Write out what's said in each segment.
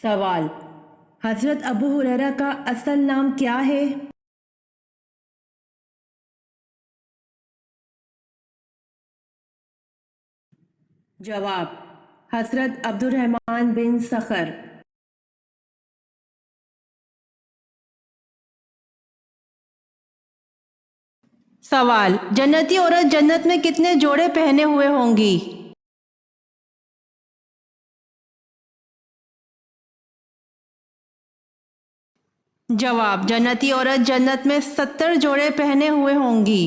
سوال: حضرت ابو ہریرہ کا اصل نام کیا ہے؟ جواب: حضرت عبد الرحمن بن صخر۔ سوال: جنتی عورت جنت میں کتنے جوڑے پہنے ہوئے ہوں گی؟ جواب: جنتی عورت جنت میں 70 جوڑے پہنے ہوئے ہوں گی۔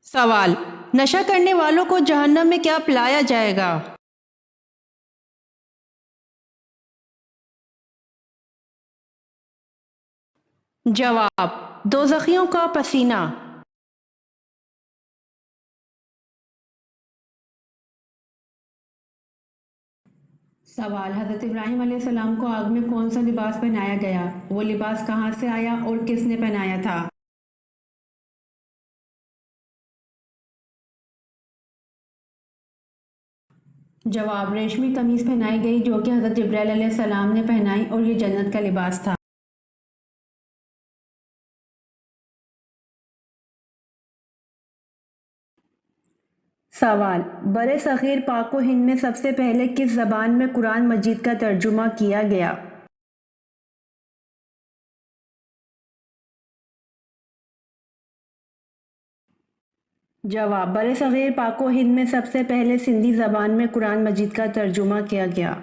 سوال: نشہ کرنے والوں کو جہنم میں کیا پلایا جائے گا؟ جواب: دوزخیوں کا پسینہ۔ سوال: حضرت ابراہیم علیہ السلام کو آگ میں کون سا لباس پہنایا گیا؟ وہ لباس کہاں سے آیا اور کس نے پہنایا تھا؟ جواب: ریشمی قمیص پہنائی گئی جو کہ حضرت جبرائیل علیہ السلام نے پہنائی، اور یہ جنت کا لباس تھا۔ سوال: بر صغیر پاک و ہند میں سب سے پہلے کس زبان میں قرآن مجید کا ترجمہ کیا گیا؟ جواب: بر صغیر پاک و ہند میں سب سے پہلے سندھی زبان میں قرآن مجید کا ترجمہ کیا گیا۔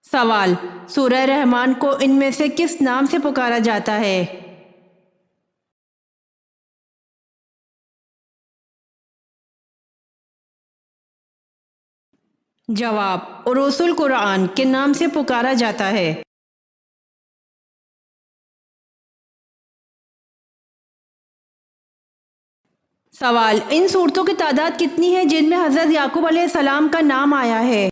سوال: سورہ رحمان کو ان میں سے کس نام سے پکارا جاتا ہے؟ جواب: عروس القرآن کے نام سے پکارا جاتا ہے۔ سوال: ان صورتوں کی تعداد کتنی ہے جن میں حضرت یعقوب علیہ السلام کا نام آیا ہے؟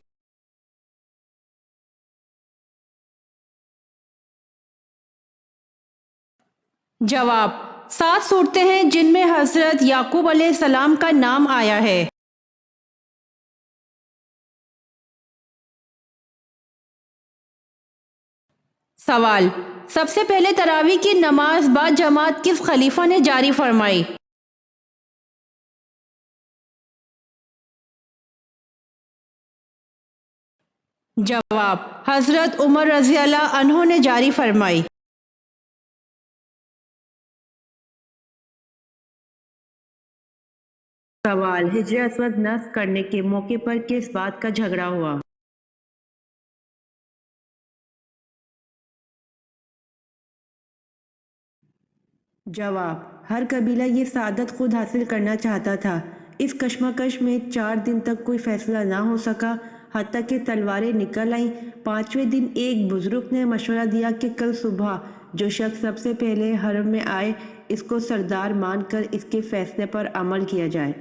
جواب: 7 صورتیں ہیں جن میں حضرت یعقوب علیہ السلام کا نام آیا ہے۔ سوال: سب سے پہلے تراویح کی نماز با جماعت کس خلیفہ نے جاری فرمائی؟ جواب: حضرت عمر رضی اللہ عنہ نے جاری فرمائی۔ سوال: حجر اسود نصب کرنے کے موقع پر کس بات کا جھگڑا ہوا؟ جواب: ہر قبیلہ یہ سعادت خود حاصل کرنا چاہتا تھا۔ اس کشمکش میں 4 دن تک کوئی فیصلہ نہ ہو سکا، حتیٰ کہ تلواریں نکل آئیں۔ 5ویں دن ایک بزرگ نے مشورہ دیا کہ کل صبح جو شخص سب سے پہلے حرم میں آئے اس کو سردار مان کر اس کے فیصلے پر عمل کیا جائے۔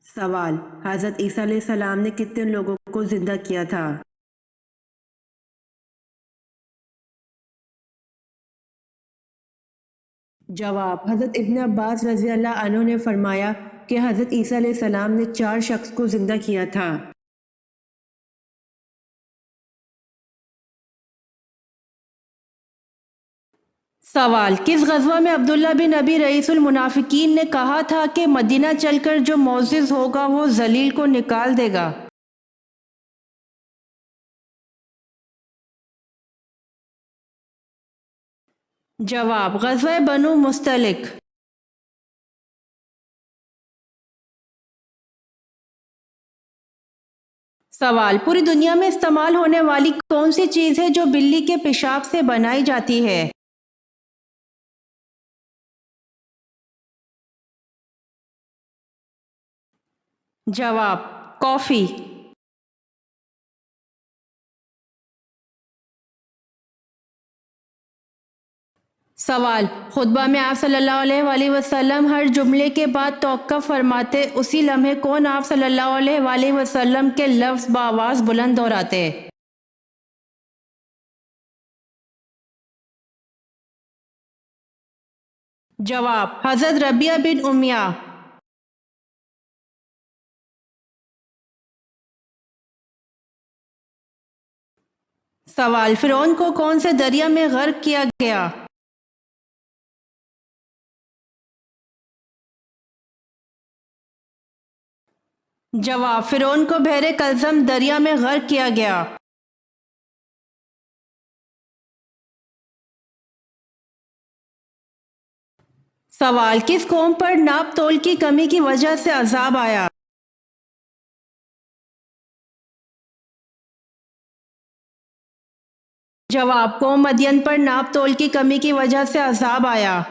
سوال: حضرت عیسیٰ علیہ السلام نے کتنے لوگوں کو زندہ کیا تھا؟ جواب: حضرت ابن عباس رضی اللہ عنہ نے فرمایا کہ حضرت عیسیٰ علیہ السلام نے 4 شخص کو زندہ کیا تھا۔ سوال: کس غزوہ میں عبداللہ بن ابی رئیس المنافقین نے کہا تھا کہ مدینہ چل کر جو معزز ہوگا وہ ذلیل کو نکال دے گا؟ جواب: غزوہ بنو مستلق۔ سوال: پوری دنیا میں استعمال ہونے والی کون سی چیز ہے جو بلی کے پیشاب سے بنائی جاتی ہے؟ جواب: کافی۔ سوال: خطبہ میں آپ صلی اللہ علیہ وآلہ وسلم ہر جملے کے بعد توقف فرماتے، اسی لمحے کون آپ صلی اللہ علیہ وآلہ وسلم کے لفظ بآواز بلند دہراتے؟ جواب: حضرت ربیعہ بن امیہ۔ سوال: فرعون کو کون سے دریا میں غرق کیا گیا؟ جواب: فرعون کو بحر کلزم دریا میں غرق کیا گیا۔ سوال: کس قوم پر ناپ تول کی کمی کی وجہ سے عذاب آیا؟ جواب: قوم مدین پر ناپ تول کی کمی کی وجہ سے عذاب آیا۔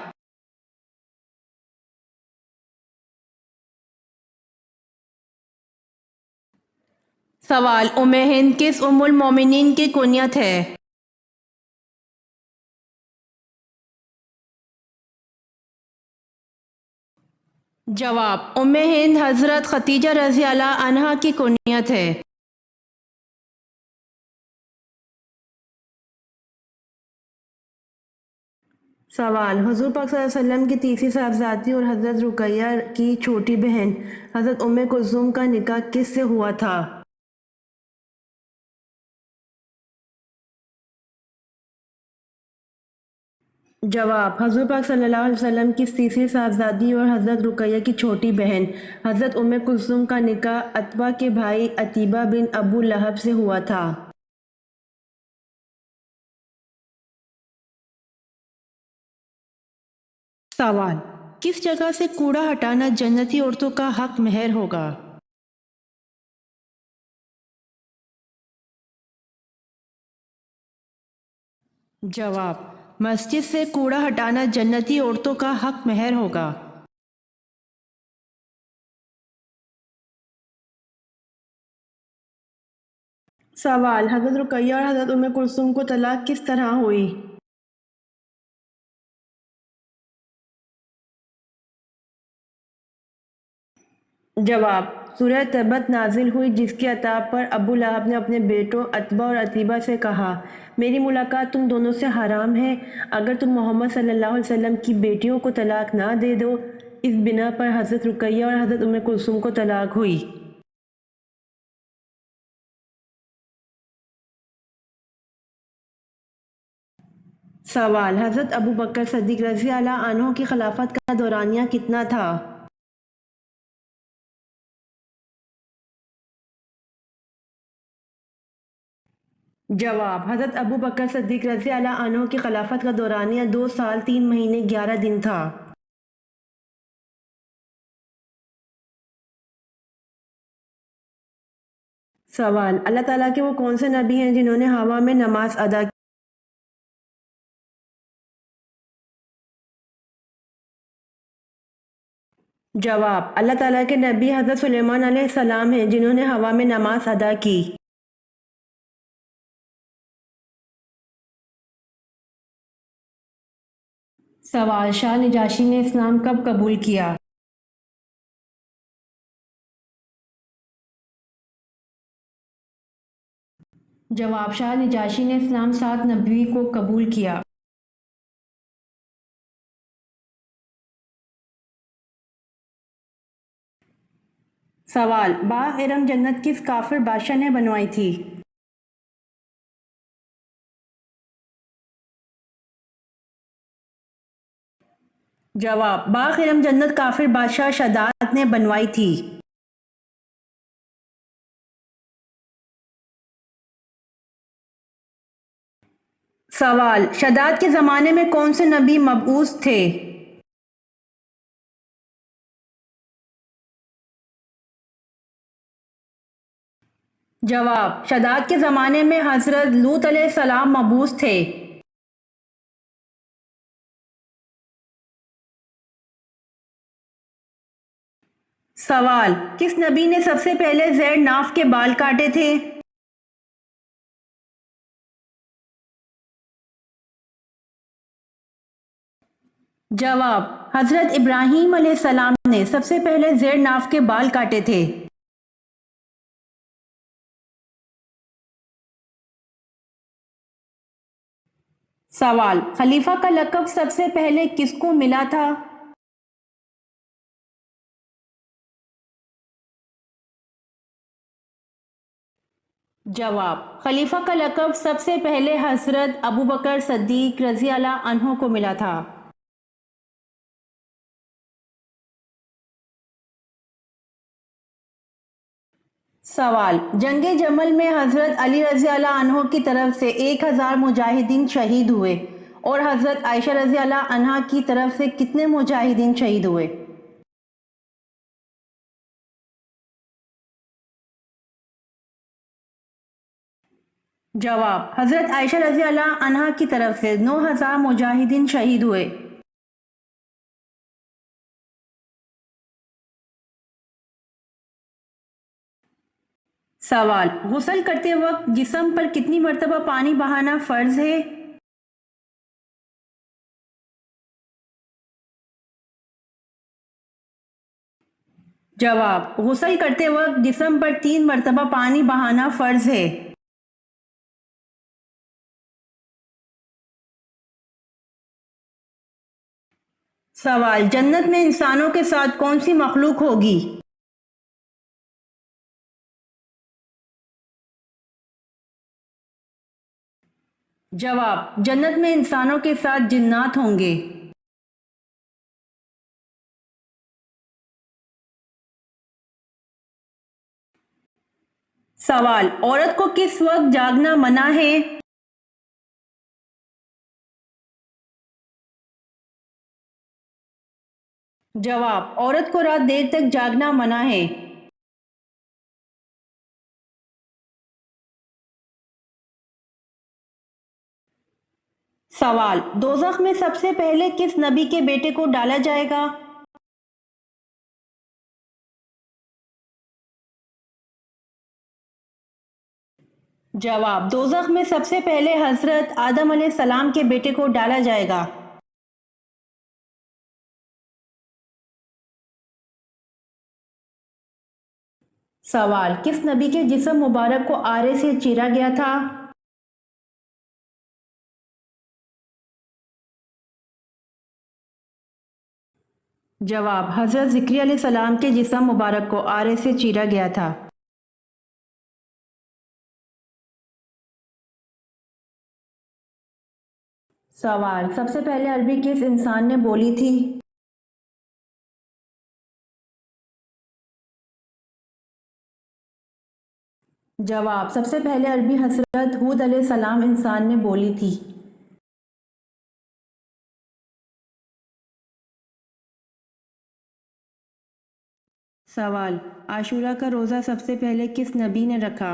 سوال: ام ہند کس ام المومنین کی کنیت ہے؟ جواب: ام ہند حضرت خدیجہ رضی اللہ عنہا کی کنیت ہے۔ سوال: حضور پاک صلی اللہ علیہ وسلم کی تیسری صاحبزادی اور حضرت رقیہ کی چھوٹی بہن حضرت ام کلثوم کا نکاح کس سے ہوا تھا؟ جواب: حضور پاک صلی اللہ علیہ وسلم کی تیسری صاحبزادی اور حضرت رقیہ کی چھوٹی بہن حضرت ام کلثوم کا نکاح عتبہ کے بھائی عتیبہ بن ابو لہب سے ہوا تھا۔ سوال: کس جگہ سے کوڑا ہٹانا جنتی عورتوں کا حق مہر ہوگا؟ جواب: مسجد سے کوڑا ہٹانا جنتی عورتوں کا حق مہر ہوگا۔ سوال: حضرت رقیہ اور حضرت ام کلثوم کو طلاق کس طرح ہوئی؟ جواب: سورہ تبت نازل ہوئی جس کی عطا پر ابو لہب نے اپنے بیٹوں عتبہ اور عتیبہ سے کہا، میری ملاقات تم دونوں سے حرام ہے، اگر تم محمد صلی اللہ علیہ وسلم کی بیٹیوں کو طلاق نہ دے دو۔ اس بنا پر حضرت رقیہ اور حضرت ام کلثوم کو طلاق ہوئی۔ سوال: حضرت ابو بکر صدیق رضی اللہ عنہ کی خلافت کا دورانیہ کتنا تھا؟ جواب: حضرت ابو بکر صدیق رضی اللہ عنہ کی خلافت کا دورانیہ 2 سال 3 مہینے 11 دن تھا۔ سوال: اللہ تعالیٰ کے وہ کون سے نبی ہیں جنہوں نے ہوا میں نماز ادا کی؟ جواب: اللہ تعالیٰ کے نبی حضرت سلیمان علیہ السلام ہیں جنہوں نے ہوا میں نماز ادا کی۔ سوال: شاہ نجاشی نے اسلام کب قبول کیا؟ جواب: شاہ نجاشی نے اسلام 7 نبوی کو قبول کیا۔ سوال: باغ ارم جنت کس کافر بادشاہ نے بنوائی تھی؟ جواب: باغ ارم جنت کافر بادشاہ شداد نے بنوائی تھی۔ سوال: شداد کے زمانے میں کون سے نبی مبعوث تھے؟ جواب: شداد کے زمانے میں حضرت لوط علیہ السلام مبعوث تھے۔ سوال: کس نبی نے سب سے پہلے زیر ناف کے بال کاٹے تھے؟ جواب: حضرت ابراہیم علیہ السلام نے سب سے پہلے زیر ناف کے بال کاٹے تھے۔ سوال: خلیفہ کا لقب سب سے پہلے کس کو ملا تھا؟ جواب: خلیفہ کا لقب سب سے پہلے حضرت ابوبکر صدیق رضی اللہ عنہ کو ملا تھا۔ سوال: جنگ جمل میں حضرت علی رضی اللہ عنہ کی طرف سے 1000 مجاہدین شہید ہوئے اور حضرت عائشہ رضی اللہ عنہا کی طرف سے کتنے مجاہدین شہید ہوئے؟ جواب: حضرت عائشہ رضی اللہ عنہا کی طرف سے 9000 مجاہدین شہید ہوئے۔ سوال: غسل کرتے وقت جسم پر کتنی مرتبہ پانی بہانا فرض ہے؟ جواب: غسل کرتے وقت جسم پر 3 مرتبہ پانی بہانا فرض ہے۔ سوال: جنت میں انسانوں کے ساتھ کون سی مخلوق ہوگی؟ جواب: جنت میں انسانوں کے ساتھ جنات ہوں گے۔ سوال: عورت کو کس وقت جاگنا منع ہے؟ جواب: عورت کو رات دیر تک جاگنا منع ہے۔ سوال: دوزخ میں سب سے پہلے کس نبی کے بیٹے کو ڈالا جائے گا؟ جواب: دوزخ میں سب سے پہلے حضرت آدم علیہ السلام کے بیٹے کو ڈالا جائے گا۔ سوال: کس نبی کے جسم مبارک کو آرے سے چیرا گیا تھا؟ جواب: حضرت زکریا علیہ السلام کے جسم مبارک کو آرے سے چیرا گیا تھا۔ سوال: سب سے پہلے عربی کس انسان نے بولی تھی؟ جواب: سب سے پہلے عربی حضرت ہود علیہ السلام انسان نے بولی تھی۔ سوال: عاشورہ کا روزہ سب سے پہلے کس نبی نے رکھا؟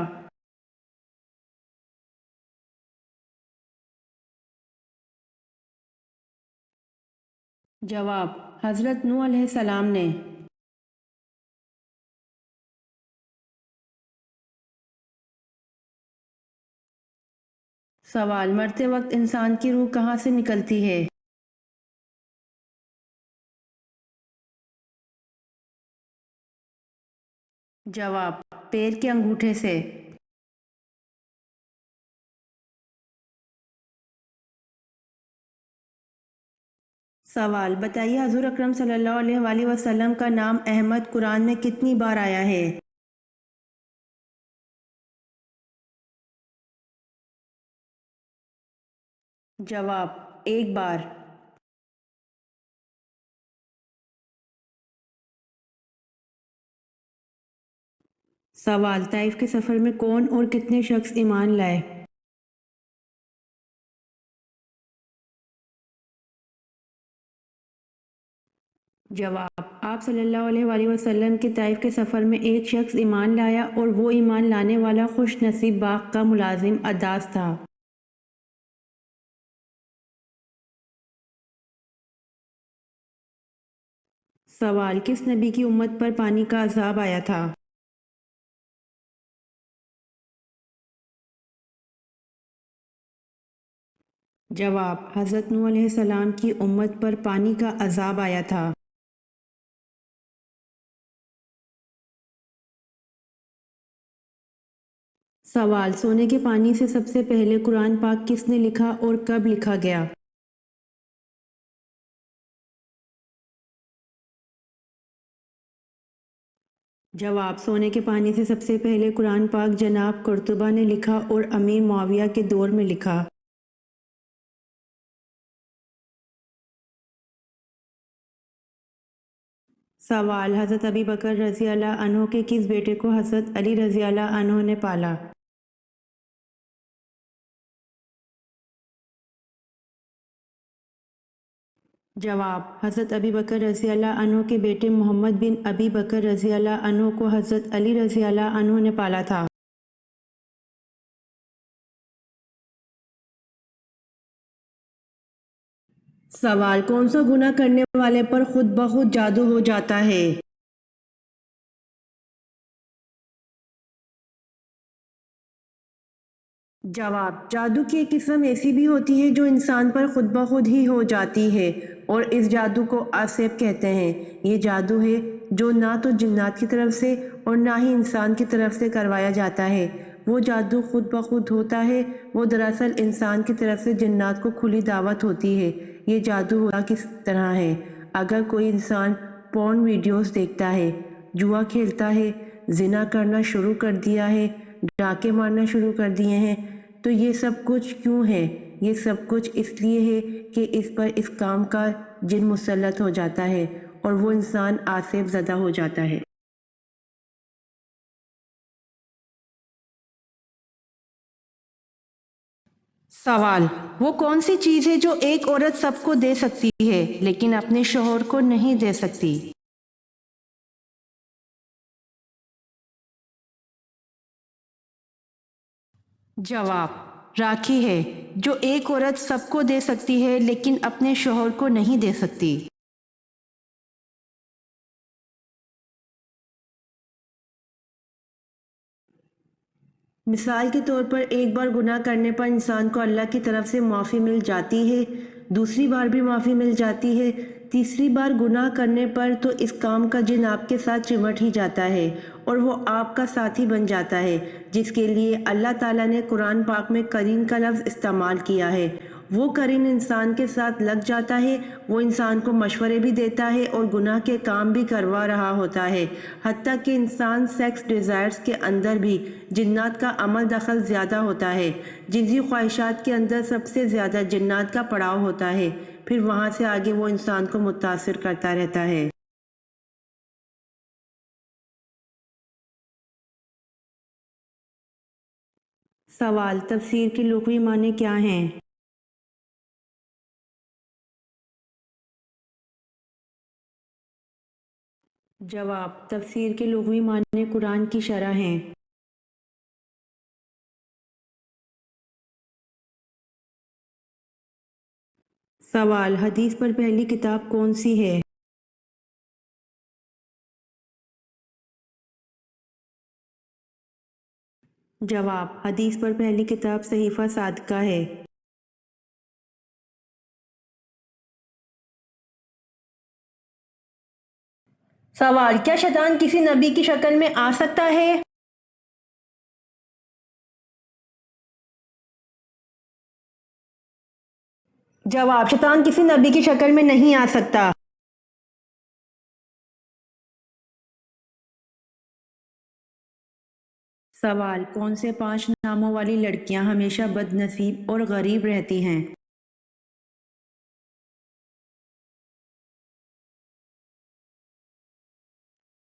جواب: حضرت نوح علیہ السلام نے۔ سوال: مرتے وقت انسان کی روح کہاں سے نکلتی ہے؟ جواب: پیر کے انگوٹھے سے۔ سوال: بتائیے حضور اکرم صلی اللہ علیہ وآلہ وسلم کا نام احمد قرآن میں کتنی بار آیا ہے؟ جواب: ایک بار۔ سوال: طائف کے سفر میں کون اور کتنے شخص ایمان لائے؟ جواب: آپ صلی اللہ علیہ وآلہ وسلم کے طائف کے سفر میں ایک شخص ایمان لایا اور وہ ایمان لانے والا خوش نصیب باغ کا ملازم عداس تھا۔ سوال: کس نبی کی امت پر پانی کا عذاب آیا تھا؟ جواب: حضرت نوح علیہ السلام کی امت پر پانی کا عذاب آیا تھا۔ سوال: سونے کے پانی سے سب سے پہلے قرآن پاک کس نے لکھا اور کب لکھا گیا؟ جواب: سونے کے پانی سے سب سے پہلے قرآن پاک جناب قرطبہ نے لکھا اور امیر معاویہ کے دور میں لکھا۔ سوال: حضرت ابی بکر رضی اللہ عنہ کے کس بیٹے کو حضرت علی رضی اللہ عنہ نے پالا؟ جواب: حضرت ابی بکر رضی اللہ عنہ کے بیٹے محمد بن ابی بکر رضی اللہ عنہ کو حضرت علی رضی اللہ عنہ نے پالا تھا۔ سوال: کون سا گناہ کرنے والے پر خود بخود جادو ہو جاتا ہے؟ جواب: جادو کی ایک قسم ایسی بھی ہوتی ہے جو انسان پر خود بخود ہی ہو جاتی ہے اور اس جادو کو آسیب کہتے ہیں۔ یہ جادو ہے جو نہ تو جنات کی طرف سے اور نہ ہی انسان کی طرف سے کروایا جاتا ہے۔ وہ جادو خود بخود ہوتا ہے، وہ دراصل انسان کی طرف سے جنات کو کھلی دعوت ہوتی ہے۔ یہ جادو ہوتا کس طرح ہے؟ اگر کوئی انسان پورن ویڈیوز دیکھتا ہے، جوا کھیلتا ہے، زنا کرنا شروع کر دیا ہے، ڈاکے مارنا شروع کر دیے ہیں، تو یہ سب کچھ کیوں ہے؟ یہ سب کچھ اس لیے ہے کہ اس پر اس کام کا جن مسلط ہو جاتا ہے اور وہ انسان آسیب زدہ ہو جاتا ہے۔ سوال: وہ کون سی چیز ہے جو ایک عورت سب کو دے سکتی ہے لیکن اپنے شوہر کو نہیں دے سکتی؟ جواب: راکھی ہے، جو ایک عورت سب کو دے سکتی ہے لیکن اپنے شوہر کو نہیں دے سکتی۔ مثال کے طور پر ایک بار گناہ کرنے پر انسان کو اللہ کی طرف سے معافی مل جاتی ہے، دوسری بار بھی معافی مل جاتی ہے، تیسری بار گناہ کرنے پر تو اس کام کا جن آپ کے ساتھ چمٹ ہی جاتا ہے اور وہ آپ کا ساتھی بن جاتا ہے، جس کے لیے اللہ تعالیٰ نے قرآن پاک میں قرین کا لفظ استعمال کیا ہے۔ وہ قرین انسان کے ساتھ لگ جاتا ہے، وہ انسان کو مشورے بھی دیتا ہے اور گناہ کے کام بھی کروا رہا ہوتا ہے، حتیٰ کہ انسان سیکس ڈیزائرز کے اندر بھی جنات کا عمل دخل زیادہ ہوتا ہے۔ جنسی خواہشات کے اندر سب سے زیادہ جنات کا پڑاؤ ہوتا ہے، پھر وہاں سے آگے وہ انسان کو متاثر کرتا رہتا ہے۔ سوال: تفسیر کے لغوی معنی کیا ہیں؟ جواب: تفسیر کے لغوی معنی قرآن کی شرح ہیں۔ سوال: حدیث پر پہلی کتاب کون سی ہے؟ جواب: حدیث پر پہلی کتاب صحیفہ صادقہ ہے۔ سوال: کیا شیطان کسی نبی کی شکل میں آ سکتا ہے؟ جواب: شیطان کسی نبی کی شکل میں نہیں آ سکتا۔ سوال: کون سے 5 ناموں والی لڑکیاں ہمیشہ بد نصیب اور غریب رہتی ہیں؟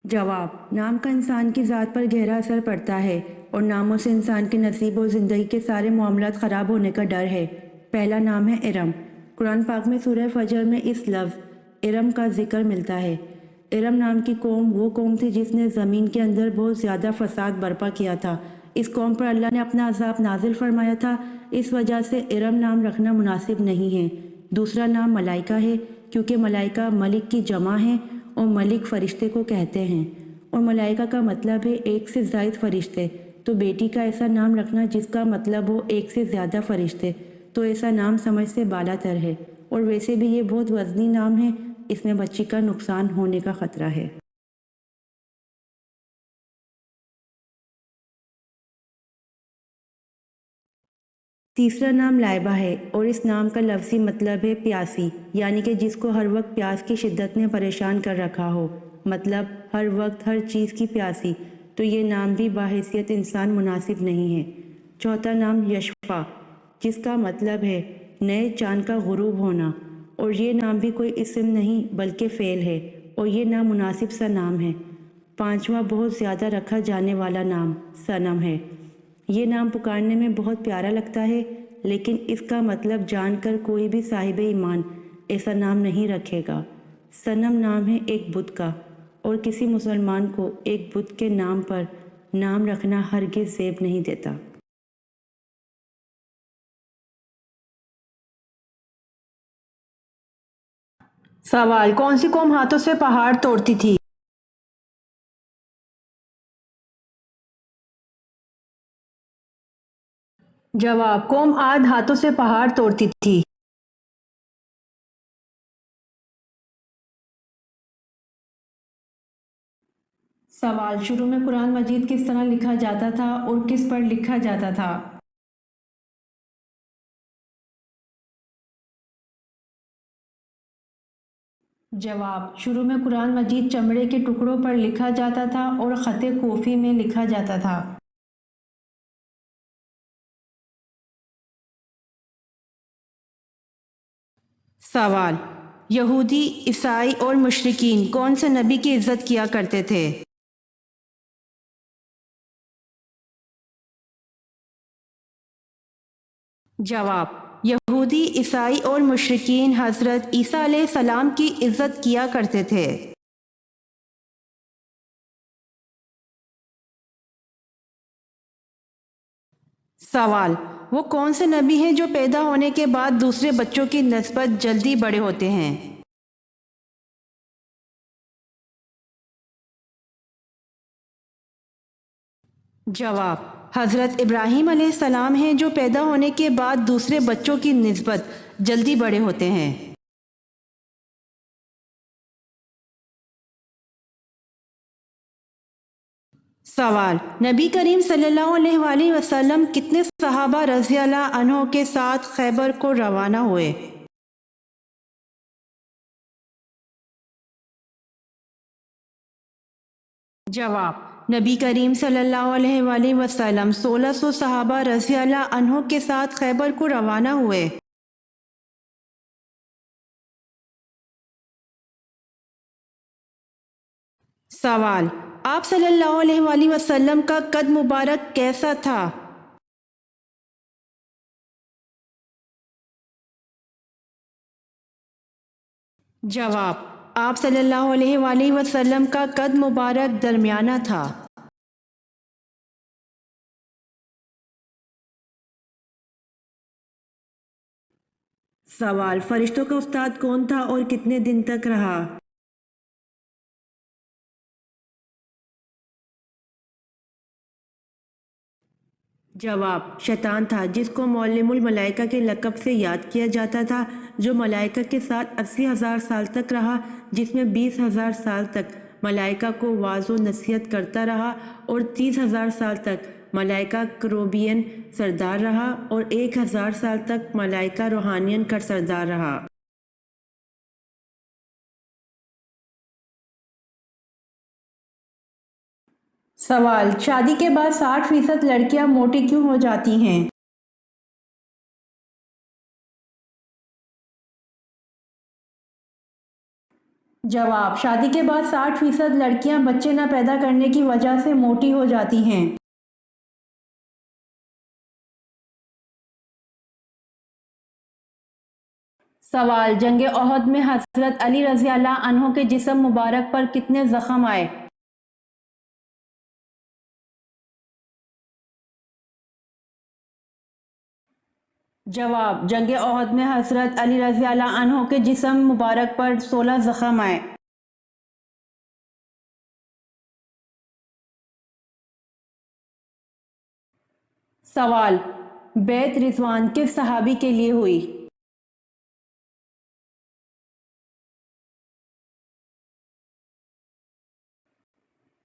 جواب: نام کا انسان کی ذات پر گہرا اثر پڑتا ہے اور ناموں سے انسان کے نصیب اور زندگی کے سارے معاملات خراب ہونے کا ڈر ہے۔ پہلا نام ہے ارم۔ قرآن پاک میں سورہ فجر میں اس لفظ ارم کا ذکر ملتا ہے۔ ارم نام کی قوم وہ قوم تھی جس نے زمین کے اندر بہت زیادہ فساد برپا کیا تھا۔ اس قوم پر اللہ نے اپنا عذاب نازل فرمایا تھا، اس وجہ سے ارم نام رکھنا مناسب نہیں ہے۔ دوسرا نام ملائکہ ہے، کیونکہ ملائکہ ملک کی جمع ہیں اور ملک فرشتے کو کہتے ہیں، اور ملائکہ کا مطلب ہے ایک سے زائد فرشتے، تو بیٹی کا ایسا نام رکھنا جس کا مطلب ہو ایک سے زیادہ فرشتے، تو ایسا نام سمجھ سے بالا تر ہے، اور ویسے بھی یہ بہت وزنی نام ہے، اس میں بچی کا نقصان ہونے کا خطرہ ہے۔ تیسرا نام لائبہ ہے، اور اس نام کا لفظی مطلب ہے پیاسی، یعنی کہ جس کو ہر وقت پیاس کی شدت نے پریشان کر رکھا ہو، مطلب ہر وقت ہر چیز کی پیاسی، تو یہ نام بھی بحیثیت انسان مناسب نہیں ہے۔ چوتھا نام یشفع، جس کا مطلب ہے نئے چاند کا غروب ہونا، اور یہ نام بھی کوئی اسم نہیں بلکہ فعل ہے، اور یہ نامناسب سا نام ہے۔ پانچواں بہت زیادہ رکھا جانے والا نام صنم ہے۔ یہ نام پکارنے میں بہت پیارا لگتا ہے، لیکن اس کا مطلب جان کر کوئی بھی صاحب ایمان ایسا نام نہیں رکھے گا۔ صنم نام ہے ایک بت کا، اور کسی مسلمان کو ایک بت کے نام پر نام رکھنا ہرگز زیب نہیں دیتا۔ سوال: کون سی قوم ہاتھوں سے پہاڑ توڑتی تھی؟ جواب: قوم عاد ہاتھوں سے پہاڑ توڑتی تھی۔ سوال: شروع میں قرآن مجید کس طرح لکھا جاتا تھا اور کس پر لکھا جاتا تھا؟ جواب: شروع میں قرآن مجید چمڑے کے ٹکڑوں پر لکھا جاتا تھا اور خط کوفی میں لکھا جاتا تھا۔ سوال: یہودی، عیسائی اور مشرکین کون سے نبی کی عزت کیا کرتے تھے؟ جواب: یہودی، عیسائی اور مشرکین حضرت عیسیٰ علیہ السلام کی عزت کیا کرتے تھے۔ سوال: وہ کون سے نبی ہیں جو پیدا ہونے کے بعد دوسرے بچوں کی نسبت جلدی بڑے ہوتے ہیں؟ جواب: حضرت ابراہیم علیہ السلام ہیں جو پیدا ہونے کے بعد دوسرے بچوں کی نسبت جلدی بڑے ہوتے ہیں۔ سوال: نبی کریم صلی اللہ علیہ وآلہ وسلم کتنے صحابہ رضی اللہ عنہ کے ساتھ خیبر کو روانہ ہوئے؟ جواب: نبی کریم صلی اللہ علیہ وآلہ وسلم 1600 صحابہ رضی اللہ عنہ کے ساتھ خیبر کو روانہ ہوئے۔ سوال: آپ صلی اللہ علیہ وآلہ وسلم کا قد مبارک کیسا تھا؟ جواب: آپ صلی اللہ علیہ وآلہ وسلم کا قد مبارک درمیانہ تھا۔ سوال: فرشتوں کا استاد کون تھا اور کتنے دن تک رہا؟ جواب: شیطان تھا، جس کو معلم الملائکہ کے لقب سے یاد کیا جاتا تھا، جو ملائکہ کے ساتھ 80,000 سال تک رہا، جس میں 20,000 سال تک ملائکہ کو وعظ و نصیحت کرتا رہا، اور 30,000 سال تک ملائکہ کروبین سردار رہا، اور 1,000 سال تک ملائکہ روحانین کا سردار رہا۔ سوال: شادی کے بعد 60% لڑکیاں موٹی کیوں ہو جاتی ہیں؟ جواب: شادی کے بعد 60% لڑکیاں بچے نہ پیدا کرنے کی وجہ سے موٹی ہو جاتی ہیں۔ سوال: جنگ احد میں حضرت علی رضی اللہ عنہ کے جسم مبارک پر کتنے زخم آئے؟ جواب: جنگ احد میں حضرت علی رضی اللہ عنہ کے جسم مبارک پر 16 زخم آئے۔ سوال: بیعت رضوان کس صحابی کے لیے ہوئی؟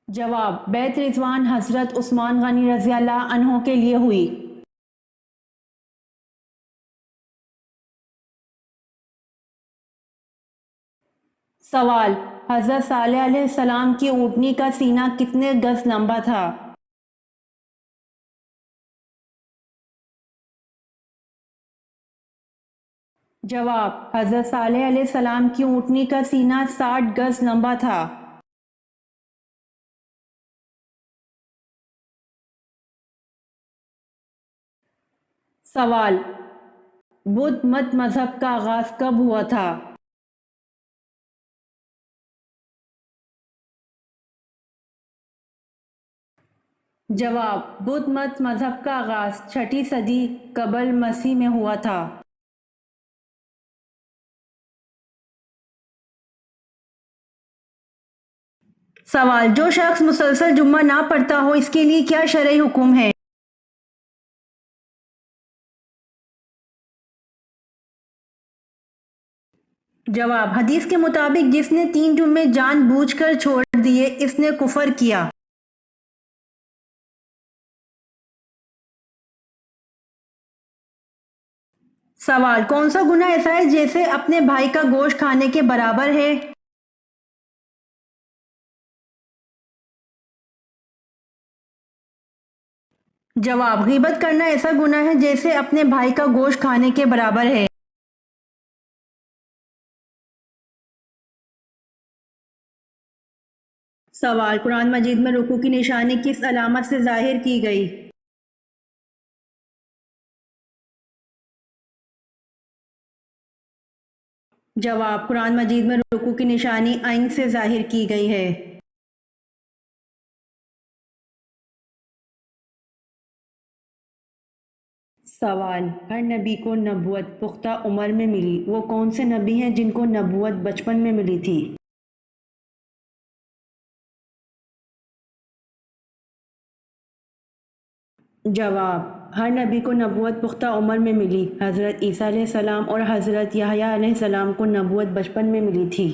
جواب، بیعت رضوان حضرت عثمان غنی رضی اللہ عنہ کے لیے ہوئی۔ سوال، حضرت صالح علیہ السلام کی اونٹنی کا سینہ کتنے گز لمبا تھا؟ جواب، حضرت صالح علیہ السلام کی اونٹنی کا سینہ 60 گز لمبا تھا۔ سوال، بدھ مت مذہب کا آغاز کب ہوا تھا؟ جواب، بدھ مت مذہب کا آغاز 6 صدی قبل مسیح میں ہوا تھا۔ سوال، جو شخص مسلسل جمعہ نہ پڑھتا ہو اس کے لیے کیا شرعی حکم ہے؟ جواب، حدیث کے مطابق جس نے 3 جمعے جان بوجھ کر چھوڑ دیے اس نے کفر کیا۔ سوال، کون سا گناہ ایسا ہے جیسے اپنے بھائی کا گوشت کھانے کے برابر ہے؟ جواب، غیبت کرنا ایسا گناہ ہے جیسے اپنے بھائی کا گوشت کھانے کے برابر ہے۔ سوال، قرآن مجید میں رکوع کی نشانی کس علامت سے ظاہر کی گئی؟ جواب، قرآن مجید میں رکوع کی نشانی عین سے ظاہر کی گئی ہے۔ سوال، ہر نبی کو نبوت پختہ عمر میں ملی، وہ کون سے نبی ہیں جن کو نبوت بچپن میں ملی تھی؟ جواب، ہر نبی کو نبوت پختہ عمر میں ملی، حضرت عیسیٰ علیہ السلام اور حضرت یحییٰ علیہ السلام کو نبوت بچپن میں ملی تھی۔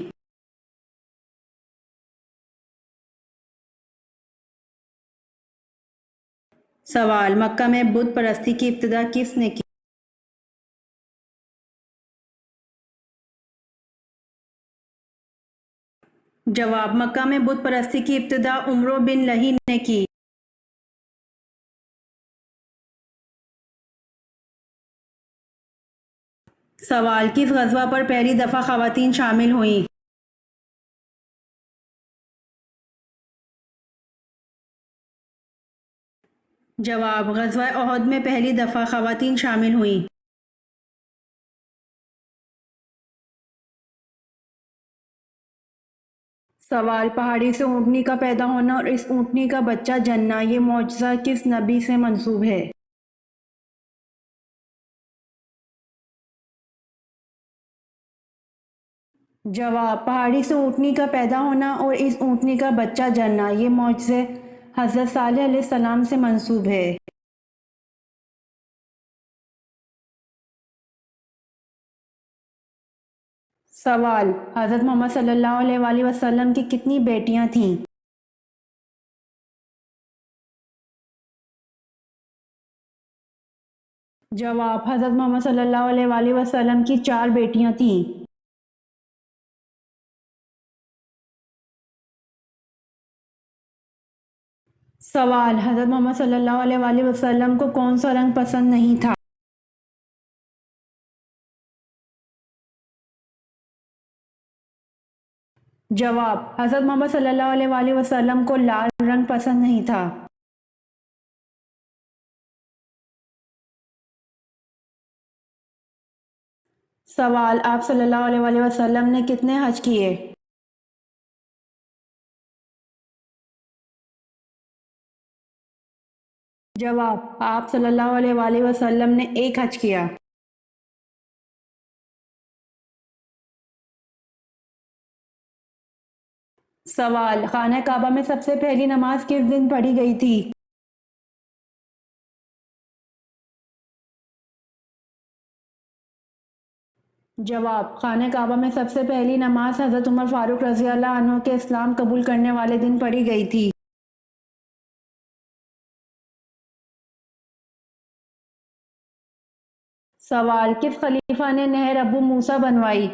سوال، مکہ میں بت پرستی کی ابتدا کس نے کی؟ جواب، مکہ میں بت پرستی کی ابتدا عمرو بن لہی نے کی۔ سوال، کس غزوہ پر پہلی دفعہ خواتین شامل ہوئیں؟ جواب، غزوہ احد میں پہلی دفعہ خواتین شامل ہوئیں۔ سوال، پہاڑی سے اونٹنی کا پیدا ہونا اور اس اونٹنی کا بچہ جننا، یہ معجزہ کس نبی سے منسوب ہے؟ جواب، پہاڑی سے اونٹنی کا پیدا ہونا اور اس اونٹنی کا بچہ جننا، یہ معجزے حضرت صالح علیہ السلام سے منسوب ہے۔ سوال، حضرت محمد صلی اللہ علیہ وآلہ وسلم کی کتنی بیٹیاں تھیں؟ جواب، حضرت محمد صلی اللہ علیہ وآلہ وسلم کی 4 بیٹیاں تھیں۔ سوال، حضرت محمد صلی اللہ علیہ وآلہ وسلم کو کون سا رنگ پسند نہیں تھا؟ جواب، حضرت محمد صلی اللہ علیہ وآلہ وسلم کو لال رنگ پسند نہیں تھا۔ سوال، آپ صلی اللہ علیہ وآلہ وسلم نے کتنے حج کیے؟ جواب، آپ صلی اللہ علیہ وآلہ وسلم نے 1 حج کیا۔ سوال، خانہ کعبہ میں سب سے پہلی نماز کس دن پڑھی گئی تھی؟ جواب: خانہ کعبہ میں سب سے پہلی نماز حضرت عمر فاروق رضی اللہ عنہ کے اسلام قبول کرنے والے دن پڑھی گئی تھی۔ سوال: کس خلیفہ نے نہر ابو موسیٰ بنوائی؟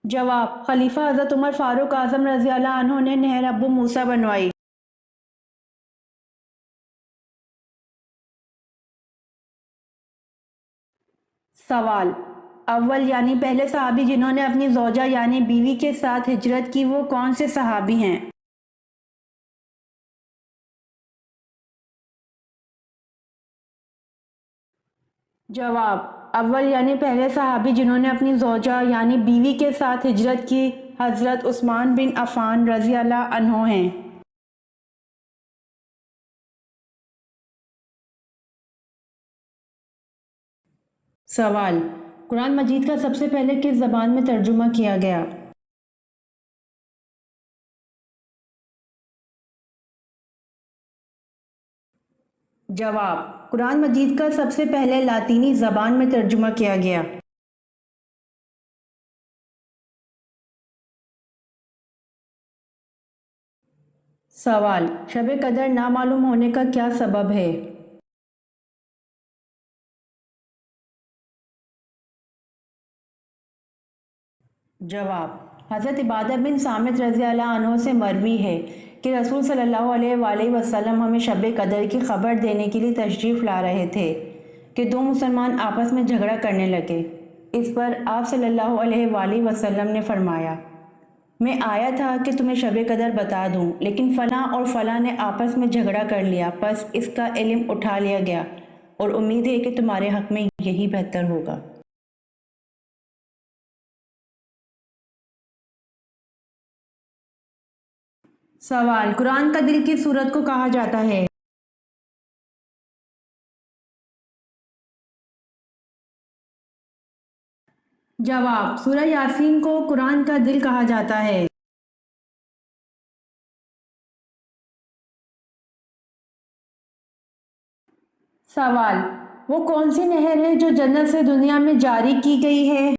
جواب: خلیفہ حضرت عمر فاروق اعظم رضی اللہ عنہ نے نہر ابو موسیٰ بنوائی۔ سوال: اول یعنی پہلے صحابی جنہوں نے اپنی زوجہ یعنی بیوی کے ساتھ ہجرت کی وہ کون سے صحابی ہیں؟ جواب: اول یعنی پہلے صحابی جنہوں نے اپنی زوجہ یعنی بیوی کے ساتھ ہجرت کی حضرت عثمان بن عفان رضی اللہ عنہ ہیں۔ سوال: قرآن مجید کا سب سے پہلے کس زبان میں ترجمہ کیا گیا؟ جواب: قرآن مجید کا سب سے پہلے لاطینی زبان میں ترجمہ کیا گیا۔ سوال: شب قدر نامعلوم ہونے کا کیا سبب ہے؟ جواب: حضرت عبادہ بن صامت رضی اللہ عنہ سے مروی ہے کہ رسول صلی اللہ علیہ وآلہ وسلم ہمیں شب قدر کی خبر دینے کے لیے تشریف لا رہے تھے کہ دو مسلمان آپس میں جھگڑا کرنے لگے۔ اس پر آپ صلی اللہ علیہ وآلہ وسلم نے فرمایا: میں آیا تھا کہ تمہیں شب قدر بتا دوں، لیکن فلاں اور فلاں نے آپس میں جھگڑا کر لیا، پس اس کا علم اٹھا لیا گیا اور امید ہے کہ تمہارے حق میں یہی بہتر ہوگا۔ سوال: قرآن کا دل کس سورت کو کہا جاتا ہے؟ جواب: سورہ یاسین کو قرآن کا دل کہا جاتا ہے۔ سوال: وہ کون سی نہر ہے جو جنت سے دنیا میں جاری کی گئی ہے؟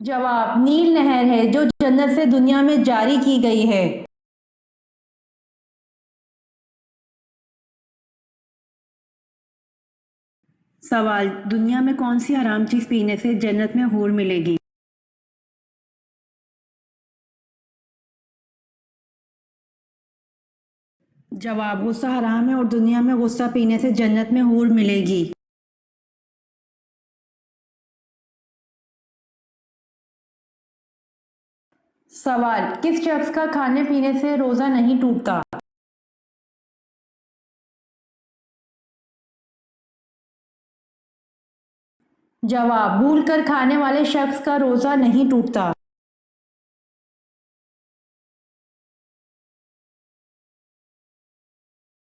جواب: نیل نہر ہے جو جنت سے دنیا میں جاری کی گئی ہے۔ سوال: دنیا میں کون سی حرام چیز پینے سے جنت میں حور ملے گی؟ جواب: غصہ حرام ہے اور دنیا میں غصہ پینے سے جنت میں حور ملے گی۔ سوال: کس شخص کا کھانے پینے سے روزہ نہیں ٹوٹتا؟ جواب: بھول کر کھانے والے شخص کا روزہ نہیں ٹوٹتا۔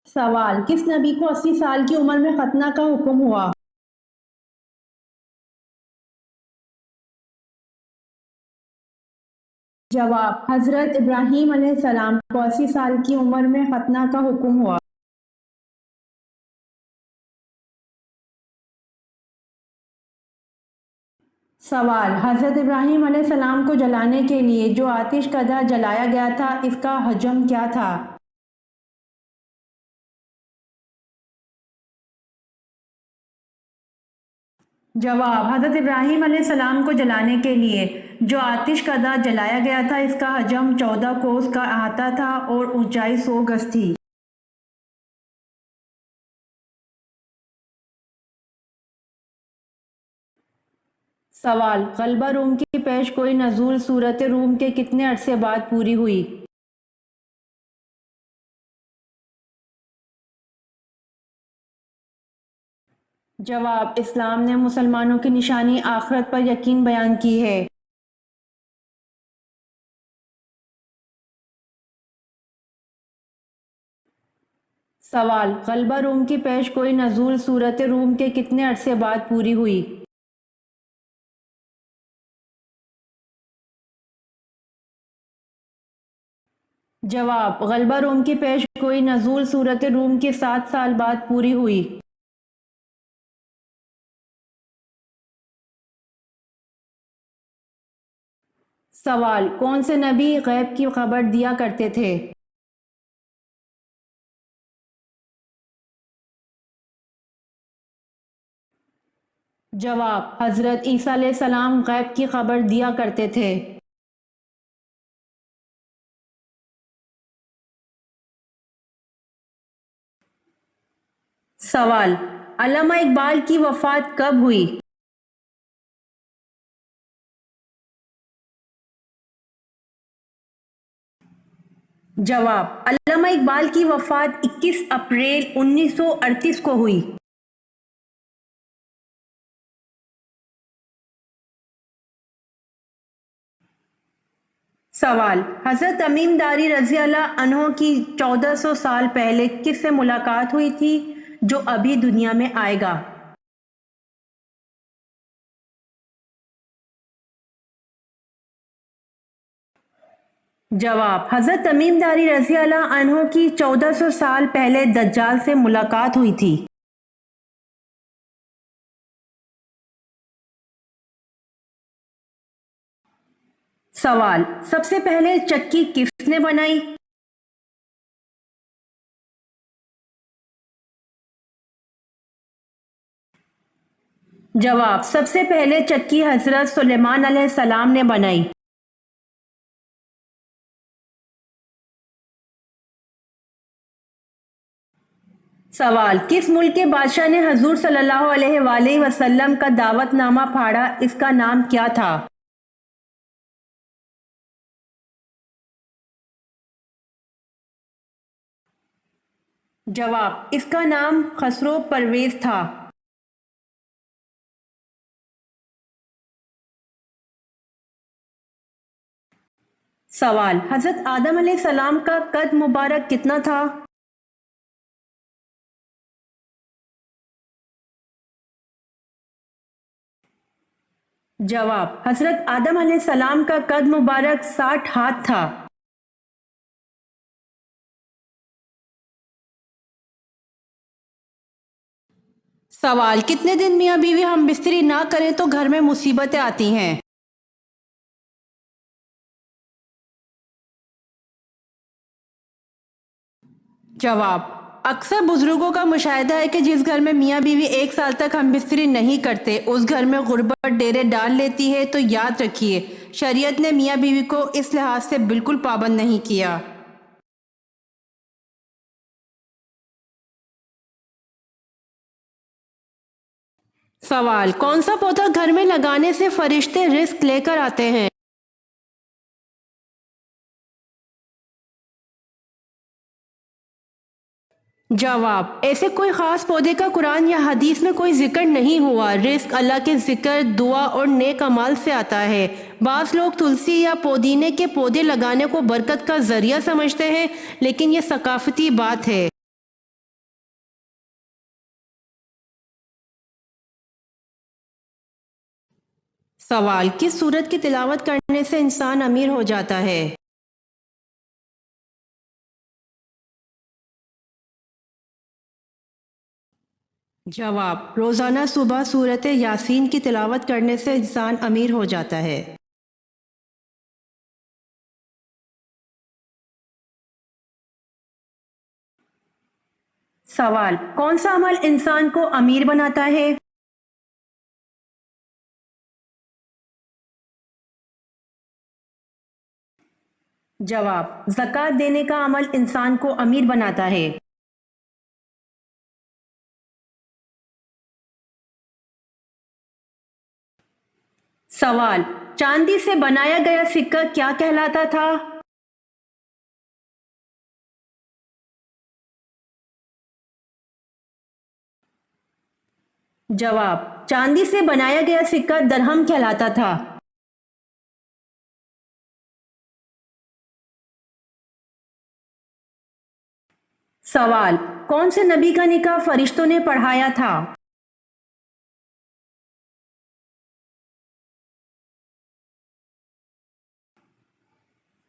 سوال: کس نبی کو 80 سال کی عمر میں ختنہ کا حکم ہوا؟ جواب: حضرت ابراہیم علیہ السلام کو 80 سال کی عمر میں ختنہ کا حکم ہوا۔ سوال: حضرت ابراہیم علیہ السلام کو جلانے کے لیے جو آتش کدہ جلایا گیا تھا اس کا حجم کیا تھا؟ جواب: حضرت ابراہیم علیہ السلام کو جلانے کے لیے جو آتش کدہ جلایا گیا تھا اس کا حجم 14 کوس کا احاطہ تھا اور اونچائی 100 گز تھی۔ سوال: غلبہ روم کی پیش گوئی نزول سورۃ روم کے کتنے عرصے بعد پوری ہوئی؟ جواب: اسلام نے مسلمانوں کی نشانی آخرت پر یقین بیان کی ہے۔ سوال: غلبہ روم کی پیش گوئی نزول سورۃ روم کے کتنے عرصے بعد پوری ہوئی؟ جواب: غلبہ روم کی پیش گوئی نزول صورت روم کے 7 سال بعد پوری ہوئی۔ سوال: کون سے نبی غیب کی خبر دیا کرتے تھے؟ جواب: حضرت عیسیٰ علیہ السلام غیب کی خبر دیا کرتے تھے۔ سوال: علامہ اقبال کی وفات کب ہوئی؟ جواب: علامہ اقبال کی وفات 21 اپریل 1938 کو ہوئی۔ سوال: حضرت تمیم داری رضی اللہ عنہ کی 1400 سال پہلے کس سے ملاقات ہوئی تھی جو ابھی دنیا میں آئے گا؟ جواب: حضرت تمیم داری رضی اللہ عنہ کی 1400 سال پہلے دجال سے ملاقات ہوئی تھی۔ سوال: سب سے پہلے چکی کس نے بنائی؟ جواب: سب سے پہلے چکی حضرت سلیمان علیہ السلام نے بنائی۔ سوال: کس ملک کے بادشاہ نے حضور صلی اللہ علیہ وآلہ وسلم کا دعوت نامہ پھاڑا، اس کا نام کیا تھا؟ جواب: اس کا نام خسرو پرویز تھا۔ سوال: حضرت آدم علیہ السلام کا قد مبارک کتنا تھا؟ جواب: حضرت آدم علیہ السلام کا قد مبارک 60 ہاتھ تھا۔ سوال: کتنے دن میاں بیوی ہم بستری نہ کریں تو گھر میں مصیبتیں آتی ہیں؟ جواب: اکثر بزرگوں کا مشاہدہ ہے کہ جس گھر میں میاں بیوی 1 سال تک ہم بستری نہیں کرتے اس گھر میں غربت ڈیرے ڈال لیتی ہے، تو یاد رکھیے شریعت نے میاں بیوی کو اس لحاظ سے بالکل پابند نہیں کیا۔ سوال: کون سا پودا گھر میں لگانے سے فرشتے رزق لے کر آتے ہیں؟ جواب: ایسے کوئی خاص پودے کا قرآن یا حدیث میں کوئی ذکر نہیں ہوا۔ رزق اللہ کے ذکر، دعا اور نیک اعمال سے آتا ہے۔ بعض لوگ تلسی یا پودینے کے پودے لگانے کو برکت کا ذریعہ سمجھتے ہیں، لیکن یہ ثقافتی بات ہے۔ سوال: کس سورت کی تلاوت کرنے سے انسان امیر ہو جاتا ہے؟ جواب: روزانہ صبح سورت یاسین کی تلاوت کرنے سے انسان امیر ہو جاتا ہے۔ سوال: کون سا عمل انسان کو امیر بناتا ہے؟ جواب: زکوٰۃ دینے کا عمل انسان کو امیر بناتا ہے۔ سوال: چاندی سے بنایا گیا سکہ کیا کہلاتا تھا؟ جواب: چاندی سے بنایا گیا سکہ درہم کہلاتا تھا۔ سوال: کون سے نبی کا نکاح فرشتوں نے پڑھایا تھا؟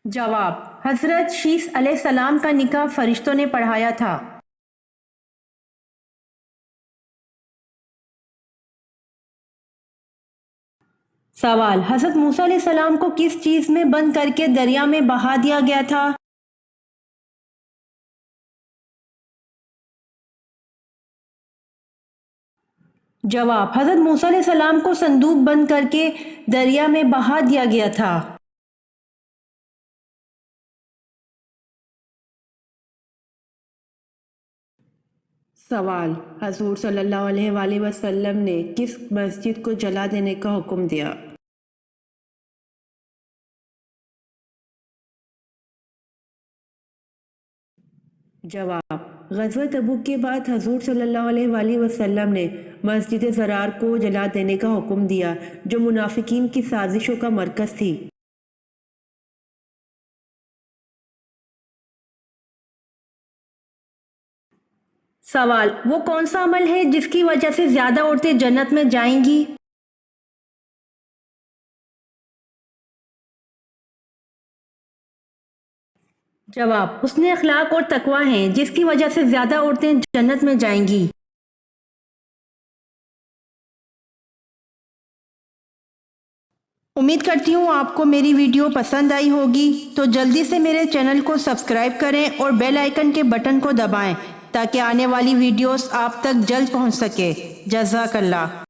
جواب: حضرت شیس علیہ السلام کا نکاح فرشتوں نے پڑھایا تھا۔ سوال: حضرت موسیٰ علیہ السلام کو کس چیز میں بند کر کے دریا میں بہا دیا گیا تھا؟ جواب: حضرت موسیٰ علیہ السلام کو صندوق بند کر کے دریا میں بہا دیا گیا تھا۔ سوال: حضور صلی اللہ علیہ وآلہ وسلم نے کس مسجد کو جلا دینے کا حکم دیا؟ جواب: غزوہ تبوک کے بعد حضور صلی اللہ علیہ وآلہ وسلم نے مسجد ضرار کو جلا دینے کا حکم دیا، جو منافقین کی سازشوں کا مرکز تھی۔ سوال: وہ کون سا عمل ہے جس کی وجہ سے زیادہ عورتیں جنت میں جائیں گی؟ جواب: حسن اخلاق اور تقوی ہیں جس کی وجہ سے زیادہ عورتیں جنت میں جائیں گی۔ امید کرتی ہوں آپ کو میری ویڈیو پسند آئی ہوگی، تو جلدی سے میرے چینل کو سبسکرائب کریں اور بیل آئیکن کے بٹن کو دبائیں تاکہ آنے والی ویڈیوز آپ تک جلد پہنچ سکے۔ جزاک اللہ۔